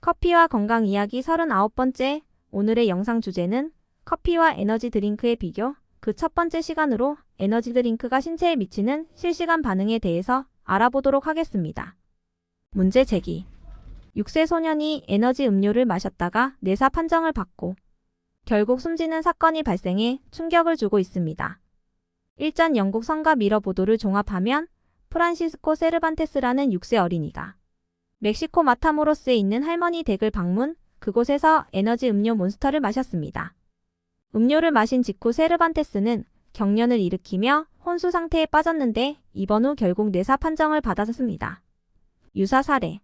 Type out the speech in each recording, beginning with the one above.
커피와 건강 이야기 39번째. 오늘의 영상 주제는 커피와 에너지 드링크의 비교. 그 첫 번째 시간으로 에너지 드링크가 신체에 미치는 실시간 반응에 대해서 알아보도록 하겠습니다. 문제 제기. 6세 소년이 에너지 음료를 마셨다가 뇌사 판정을 받고 결국 숨지는 사건이 발생해 충격을 주고 있습니다. 일전 영국 성가 미러 보도를 종합하면 프란시스코 세르반테스라는 6세 어린이가 멕시코 마타모로스에 있는 할머니 댁을 방문, 그곳에서 에너지 음료 몬스터를 마셨습니다. 음료를 마신 직후 세르반테스는 경련을 일으키며 혼수 상태에 빠졌는데 입원 후 결국 뇌사 판정을 받았습니다. 유사 사례.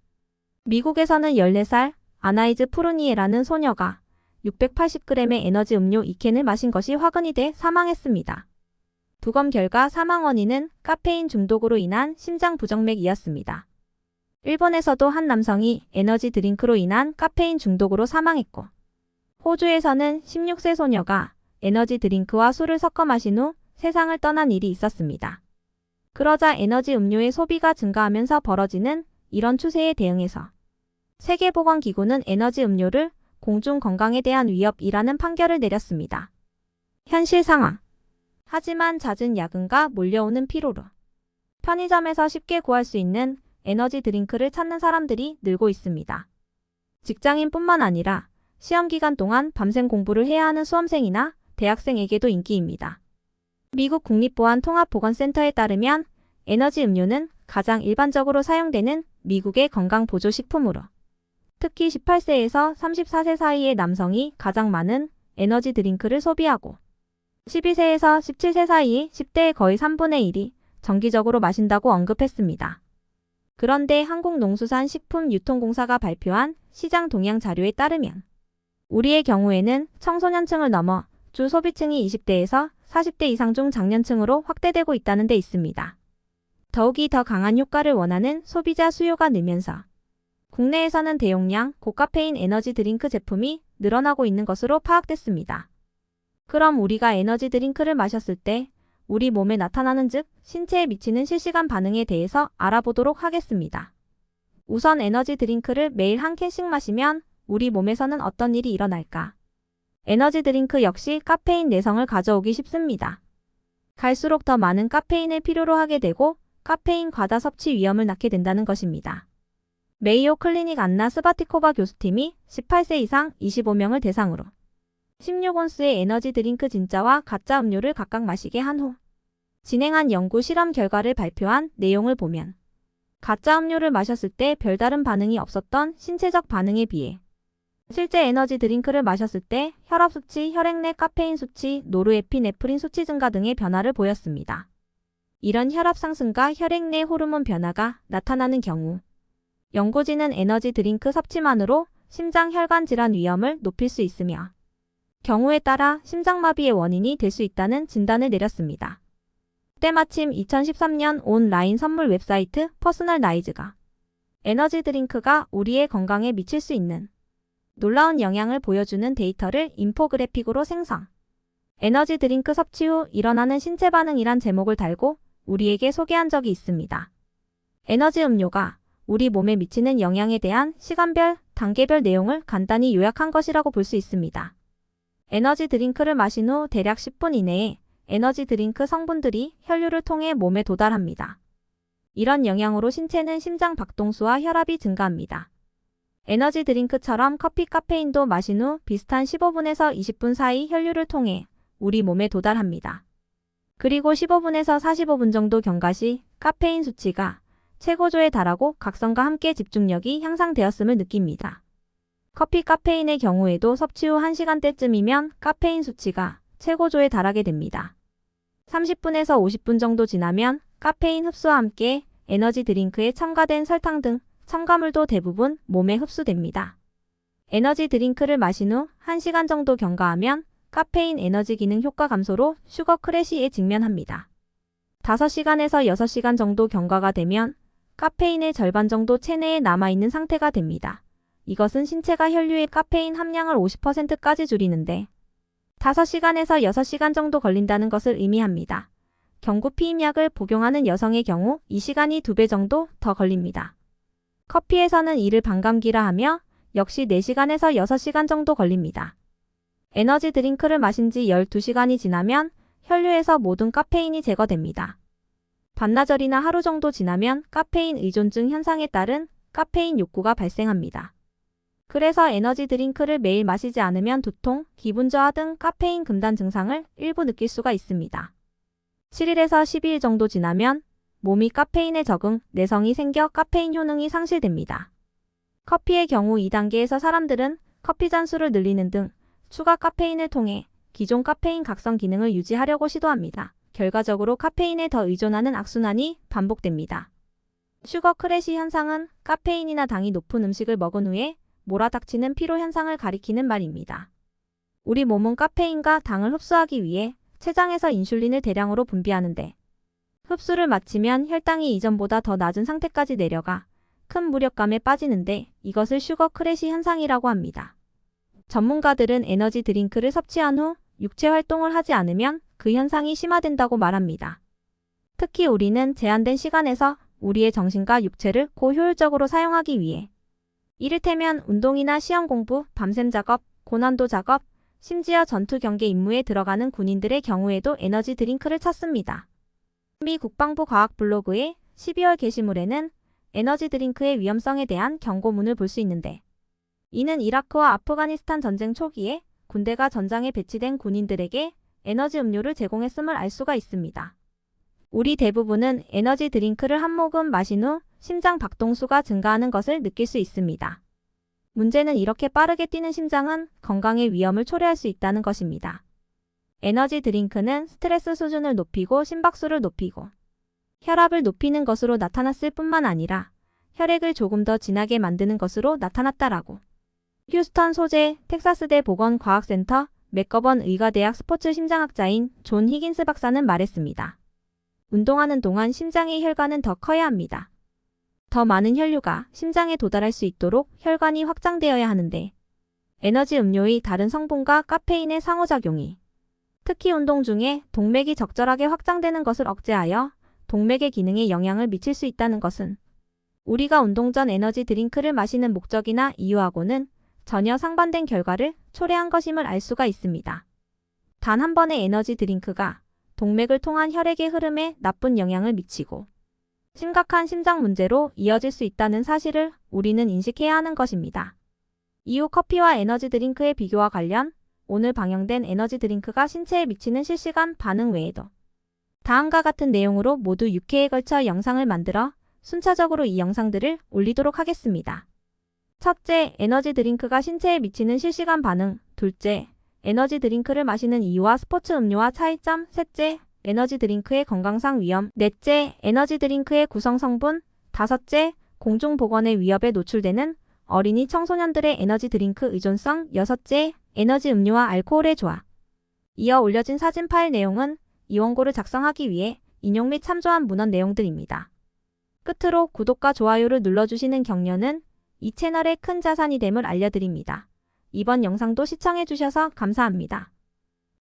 미국에서는 14살 아나이즈 프루니에라는 소녀가 680g의 에너지 음료 2캔을 마신 것이 화근이 돼 사망했습니다. 부검 결과 사망 원인은 카페인 중독으로 인한 심장 부정맥이었습니다. 일본에서도 한 남성이 에너지 드링크로 인한 카페인 중독으로 사망했고, 호주에서는 16세 소녀가 에너지 드링크와 술을 섞어 마신 후 세상을 떠난 일이 있었습니다. 그러자 에너지 음료의 소비가 증가하면서 벌어지는 이런 추세에 대응해서 세계보건기구는 에너지 음료를 공중 건강에 대한 위협이라는 판결을 내렸습니다. 현실 상황. 하지만 잦은 야근과 몰려오는 피로로 편의점에서 쉽게 구할 수 있는 에너지 드링크를 찾는 사람들이 늘고 있습니다. 직장인뿐만 아니라 시험 기간 동안 밤샘 공부를 해야 하는 수험생이나 대학생에게도 인기입니다. 미국 국립보안통합보건센터에 따르면 에너지 음료는 가장 일반적으로 사용되는 미국의 건강보조식품으로 특히 18세에서 34세 사이의 남성이 가장 많은 에너지 드링크를 소비하고 12세에서 17세 사이의 10대의 거의 3분의 1이 정기적으로 마신다고 언급했습니다. 그런데 한국농수산식품유통공사가 발표한 시장 동향 자료에 따르면 우리의 경우에는 청소년층을 넘어 주 소비층이 20대에서 40대 이상 중장년층으로 확대되고 있다는 데 있습니다. 더욱이 더 강한 효과를 원하는 소비자 수요가 늘면서 국내에서는 대용량 고카페인 에너지 드링크 제품이 늘어나고 있는 것으로 파악됐습니다. 그럼 우리가 에너지 드링크를 마셨을 때 우리 몸에 나타나는 즉 신체에 미치는 실시간 반응에 대해서 알아보도록 하겠습니다. 우선 에너지 드링크를 매일 한 캔씩 마시면 우리 몸에서는 어떤 일이 일어날까? 에너지 드링크 역시 카페인 내성을 가져오기 쉽습니다. 갈수록 더 많은 카페인을 필요로 하게 되고 카페인 과다 섭취 위험을 낳게 된다는 것입니다. 메이오 클리닉 안나 스바티코바 교수팀이 18세 이상 25명을 대상으로 16온스의 에너지 드링크 진짜와 가짜 음료를 각각 마시게 한 후 진행한 연구 실험 결과를 발표한 내용을 보면 가짜 음료를 마셨을 때 별다른 반응이 없었던 신체적 반응에 비해 실제 에너지 드링크를 마셨을 때 혈압 수치, 혈액 내 카페인 수치, 노르에피네프린 수치 증가 등의 변화를 보였습니다. 이런 혈압 상승과 혈액 내 호르몬 변화가 나타나는 경우 연구진은 에너지 드링크 섭취만으로 심장 혈관 질환 위험을 높일 수 있으며 경우에 따라 심장마비의 원인이 될 수 있다는 진단을 내렸습니다. 때마침 2013년 온라인 선물 웹사이트 퍼스널라이즈가 에너지 드링크가 우리의 건강에 미칠 수 있는 놀라운 영향을 보여주는 데이터를 인포그래픽으로 생성. 에너지 드링크 섭취 후 일어나는 신체 반응이란 제목을 달고 우리에게 소개한 적이 있습니다. 에너지 음료가 우리 몸에 미치는 영향에 대한 시간별, 단계별 내용을 간단히 요약한 것이라고 볼 수 있습니다. 에너지 드링크를 마신 후 대략 10분 이내에 에너지 드링크 성분들이 혈류를 통해 몸에 도달합니다. 이런 영향으로 신체는 심장 박동수와 혈압이 증가합니다. 에너지 드링크처럼 커피 카페인도 마신 후 비슷한 15분에서 20분 사이 혈류를 통해 우리 몸에 도달합니다. 그리고 15분에서 45분 정도 경과 시 카페인 수치가 최고조에 달하고 각성과 함께 집중력이 향상되었음을 느낍니다. 커피 카페인의 경우에도 섭취 후 1시간대쯤이면 카페인 수치가 최고조에 달하게 됩니다. 30분에서 50분 정도 지나면 카페인 흡수와 함께 에너지 드링크에 첨가된 설탕 등 첨가물도 대부분 몸에 흡수됩니다. 에너지 드링크를 마신 후 1시간 정도 경과하면 카페인 에너지 기능 효과 감소로 슈거 크래시에 직면합니다. 5시간에서 6시간 정도 경과가 되면 카페인의 절반 정도 체내에 남아있는 상태가 됩니다. 이것은 신체가 혈류의 카페인 함량을 50%까지 줄이는데 5시간에서 6시간 정도 걸린다는 것을 의미합니다. 경구 피임약을 복용하는 여성의 경우 이 시간이 2배 정도 더 걸립니다. 커피에서는 이를 반감기라 하며 역시 4시간에서 6시간 정도 걸립니다. 에너지 드링크를 마신 지 12시간이 지나면 혈류에서 모든 카페인이 제거됩니다. 반나절이나 하루 정도 지나면 카페인 의존증 현상에 따른 카페인 욕구가 발생합니다. 그래서 에너지 드링크를 매일 마시지 않으면 두통, 기분 저하 등 카페인 금단 증상을 일부 느낄 수가 있습니다. 7일에서 12일 정도 지나면 몸이 카페인에 적응, 내성이 생겨 카페인 효능이 상실됩니다. 커피의 경우 2단계에서 사람들은 커피 잔수를 늘리는 등 추가 카페인을 통해 기존 카페인 각성 기능을 유지하려고 시도합니다. 결과적으로 카페인에 더 의존하는 악순환이 반복됩니다. 슈거 크래시 현상은 카페인이나 당이 높은 음식을 먹은 후에 몰아닥치는 피로 현상을 가리키는 말입니다. 우리 몸은 카페인과 당을 흡수하기 위해 췌장에서 인슐린을 대량으로 분비하는데 흡수를 마치면 혈당이 이전보다 더 낮은 상태까지 내려가 큰 무력감에 빠지는데 이것을 슈거 크래시 현상이라고 합니다. 전문가들은 에너지 드링크를 섭취한 후 육체 활동을 하지 않으면 그 현상이 심화된다고 말합니다. 특히 우리는 제한된 시간에서 우리의 정신과 육체를 고효율적으로 사용하기 위해 이를테면 운동이나 시험 공부, 밤샘 작업, 고난도 작업, 심지어 전투 경계 임무에 들어가는 군인들의 경우에도 에너지 드링크를 찾습니다. 미 국방부 과학 블로그의 12월 게시물에는 에너지 드링크의 위험성에 대한 경고문을 볼 수 있는데 이는 이라크와 아프가니스탄 전쟁 초기에 군대가 전장에 배치된 군인들에게 에너지 음료를 제공했음을 알 수가 있습니다. 우리 대부분은 에너지 드링크를 한 모금 마신 후 심장 박동수가 증가하는 것을 느낄 수 있습니다. 문제는 이렇게 빠르게 뛰는 심장은 건강의 위험을 초래할 수 있다는 것입니다. 에너지 드링크는 스트레스 수준을 높이고 심박수를 높이고 혈압을 높이는 것으로 나타났을 뿐만 아니라 혈액을 조금 더 진하게 만드는 것으로 나타났다라고 휴스턴 소재 텍사스대 보건과학센터 맥거번 의과대학 스포츠 심장학자인 존 히긴스 박사는 말했습니다. 운동하는 동안 심장의 혈관은 더 커야 합니다. 더 많은 혈류가 심장에 도달할 수 있도록 혈관이 확장되어야 하는데 에너지 음료의 다른 성분과 카페인의 상호작용이 특히 운동 중에 동맥이 적절하게 확장되는 것을 억제하여 동맥의 기능에 영향을 미칠 수 있다는 것은 우리가 운동 전 에너지 드링크를 마시는 목적이나 이유하고는 전혀 상반된 결과를 초래한 것임을 알 수가 있습니다. 단 한 번의 에너지 드링크가 동맥을 통한 혈액의 흐름에 나쁜 영향을 미치고 심각한 심장 문제로 이어질 수 있다는 사실을 우리는 인식해야 하는 것입니다. 이후 커피와 에너지 드링크의 비교와 관련 오늘 방영된 에너지 드링크가 신체에 미치는 실시간 반응 외에도 다음과 같은 내용으로 모두 6회에 걸쳐 영상을 만들어 순차적으로 이 영상들을 올리도록 하겠습니다. 첫째, 에너지 드링크가 신체에 미치는 실시간 반응. 둘째, 에너지 드링크를 마시는 이유와 스포츠 음료와 차이점. 셋째, 에너지 드링크의 건강상 위험. 넷째, 에너지 드링크의 구성 성분. 다섯째, 공중보건의 위협에 노출되는 어린이 청소년들의 에너지 드링크 의존성. 여섯째, 에너지 음료와 알코올의 조합. 이어 올려진 사진 파일 내용은 이 원고를 작성하기 위해 인용 및 참조한 문헌 내용들입니다. 끝으로 구독과 좋아요를 눌러주시는 격려는 이 채널의 큰 자산이 됨을 알려드립니다. 이번 영상도 시청해주셔서 감사합니다.